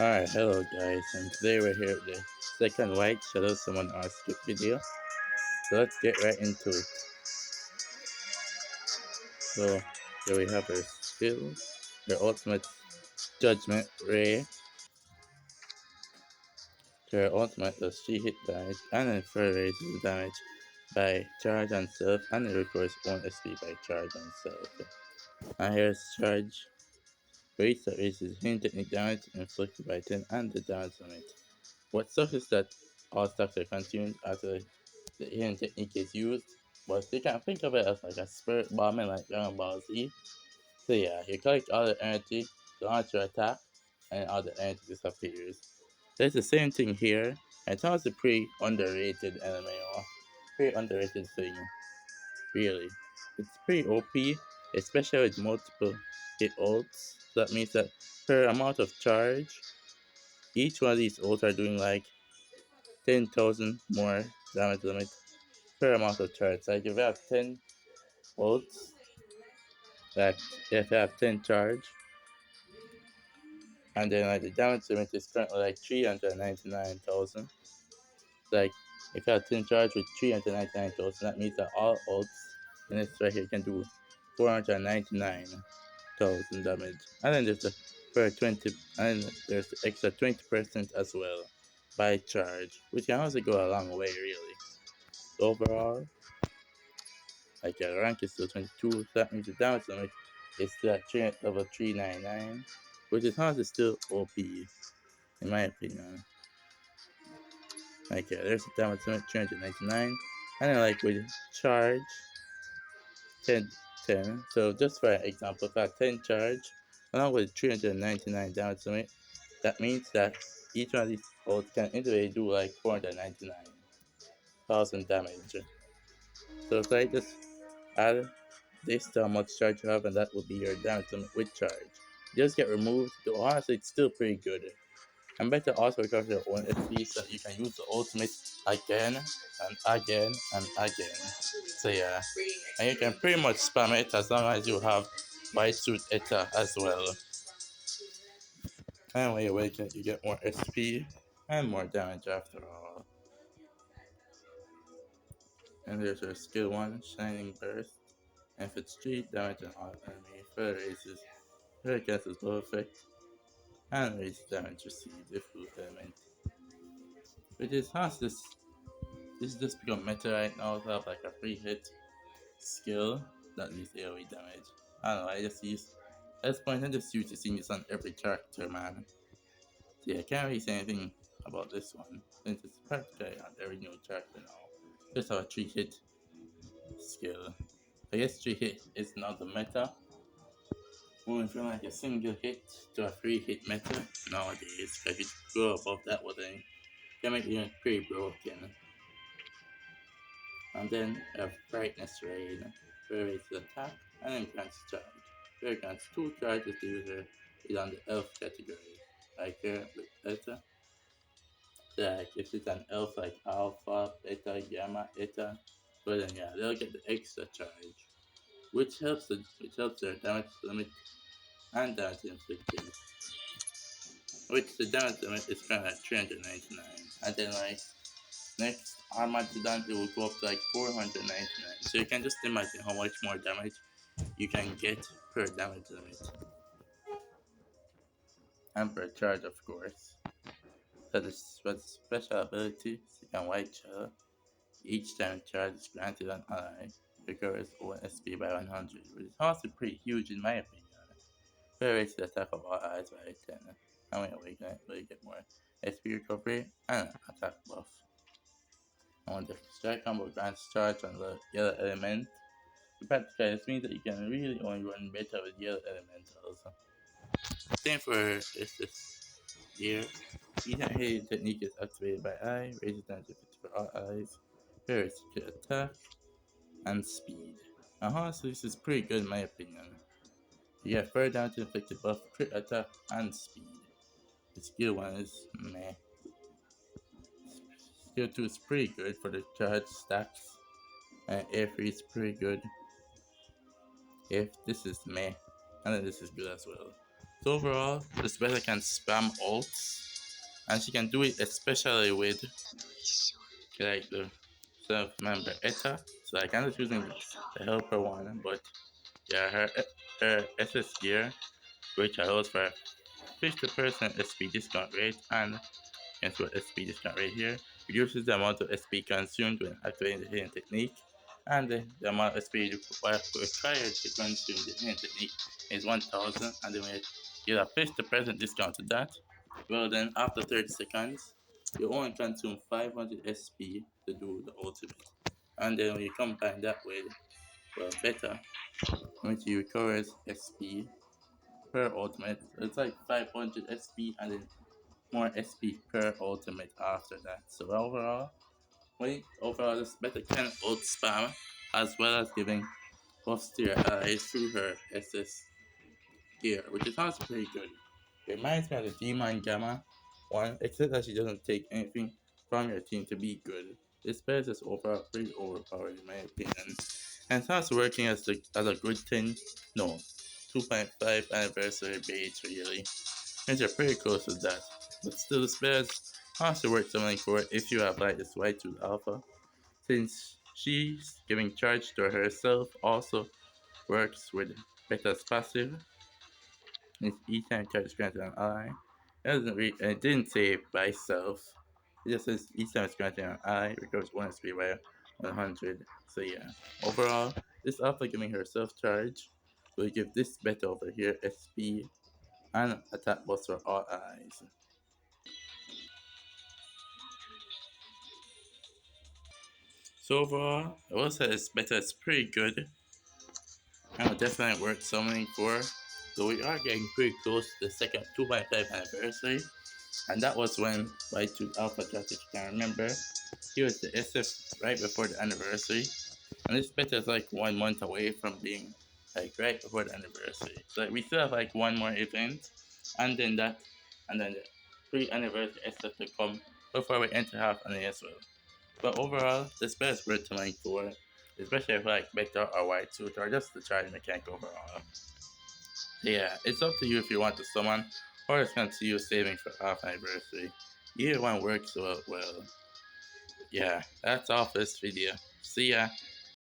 Alright, hello guys, and today we're here with the second White Shadow Summon our skip video. So let's get right into it. So here we have her skill, her ultimate Judgment Ray. Her ultimate does 3 hit damage and then further raises the damage by charge and self, and it recovers 1 SP by charge and self. And here's charge rate that raises healing technique damage inflicted by 10 and the damage limit. What sucks is that all stacks are consumed after the healing technique is used, but you can think of it as like a spirit bombing like Dragon Ball Z. So yeah, you collect all the energy to launch your attack, and all the energy disappears. There's the same thing here, and it's also a pretty underrated LMAO. Pretty underrated thing, really. It's pretty OP, especially with multiple hit ults. So that means that per amount of charge, each one of these ults are doing like 10,000 more damage limit per amount of charge. Like if you have 10 ults, like if you have 10 charge, and then like the damage limit is currently like 399,000. Like if you have 10 charge with 399,000, that means that all ults in this right here can do 499,000 damage. And then there's the per 20, and there's the extra 20% as well by charge, which can also go a long way really. Overall, like your rank is still 22, so that means the damage limit is still at level 399, which is honestly still OP, in my opinion. Like, yeah, there's the damage limit 399, and then, like, with charge 10, 10. So, just for example, if I have 10 charge, along with 399 damage limit, that means that each one of these ults can individually do like 499,000 damage. So, if I just add this to how much charge you have, and that will be your damage limit with charge. Just get removed, though honestly it's still pretty good. And better also recover your own SP so that you can use the ultimate again and again and again. So yeah, and you can pretty much spam it as long as you have White Suit Eta as well. And when you awaken you get more SP and more damage after all. And there's your skill 1, Shining Burst. And if it's 3 damage on all enemy, further raises her casts bow effect and raises damage received if blue element. Which is has this just become meta right now to have like a free hit skill that leaves AoE damage. I don't know, I just use at this point I'm just used to seeing this on every character, man. So yeah, I can't really say anything about this one since it's practically on every new character now. Just have a 3 hit skill. I guess 3 hit is not the meta. Moving from like a single hit to a 3 hit meta nowadays. If you go above that, well then can make you pretty broken. And then have Brightness Rain, where it's attack and then grants charge. Where it grants 2 charges the user is on the elf category. Like here with Eta, like if it's an elf like Alpha, Beta, Gamma, Eta, well then yeah, they'll get the extra charge. Which helps their damage limit and damage inflicted. Which the damage limit is kind of at 399. And then like next Armageddon it will go up to like 499. So you can just imagine how much more damage you can get per damage limit. And per charge of course. So this was special ability, Second White Shell. Each time charge is granted an ally, recovers own SP by 100, which is also pretty huge in my opinion. Varies the attack of all allies by 10. And when you awaken it, you get more SP recovery and attack buff. And when the strike combo grants charge on the yellow element, practically this means that you can really only run better with yellow elementals. Same for this here. Each hit technique is activated by eye, raises damage for all eyes, varies secure attack, and speed. And honestly, this is pretty good in my opinion. You get further damage inflicted buff, crit attack, and speed. The skill 1 is meh. Skill 2 is pretty good for the charge stacks, and air free is pretty good. If this is meh, and then this is good as well. So overall, this better can spam ults, and she can do it especially with like the self-member Etta. So I kind of using the helper one, but yeah, her SS gear, which allows for a 50% SP discount rate, and hence what SP discount rate here, reduces the amount of SP consumed when activating the hidden technique, and the amount of SP required to consume the hidden technique is 1000, and then we get a 50% discount to that. Well, then after 30 seconds, you only consume 500 SP to do the ultimate. And then when you combine that with, well, better, which you recovers SP per ultimate, so it's like 500 SP and then more SP per ultimate after that. So overall, this better can ult spam as well as giving buffs to your allies through her SS gear, which is also pretty good. It reminds me of the Demon Gamma one, except that she doesn't take anything from your team to be good. This bear is overall pretty overpowered in my opinion. And it's also working as a good thing. No, 2.5 anniversary bait really. And you're pretty close to that. But still the spares also worth something for it if you have like this white tooth alpha. Since she's giving charge to herself also works with Beta's passive. Each time charge is granted an ally. It didn't say it by itself. It just says each time it's granted an ally, recovers 1 SP by 100. So yeah. Overall, this alpha giving her self charge will give this beta over here SP and attack boost for all allies. So overall, I will say this beta is pretty good and will definitely worth summoning for. So we are getting pretty close to the second 2.5 anniversary. And that was when Y2 Alpha dropped, if you can remember. He was the SF right before the anniversary. And this beta is like 1 month away from being like right before the anniversary. So like, we still have like one more event and then the pre-anniversary SF to come before we enter half an as well. But overall, this beta is worth to for, especially if like Beta or White Suit or just the charge mechanic overall. Yeah, it's up to you if you want to summon or just continue saving for half anniversary. Either one works well. Yeah, that's all for this video. See ya.